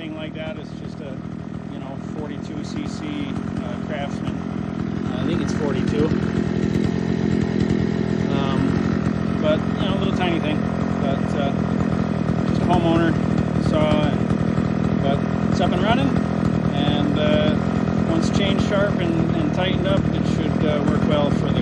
anything like that. It's just a 42cc Craftsman. I think it's 42. But a little tiny thing. But just a homeowner saw, but it's up and running. And once chained sharp and tightened up, it should work well for the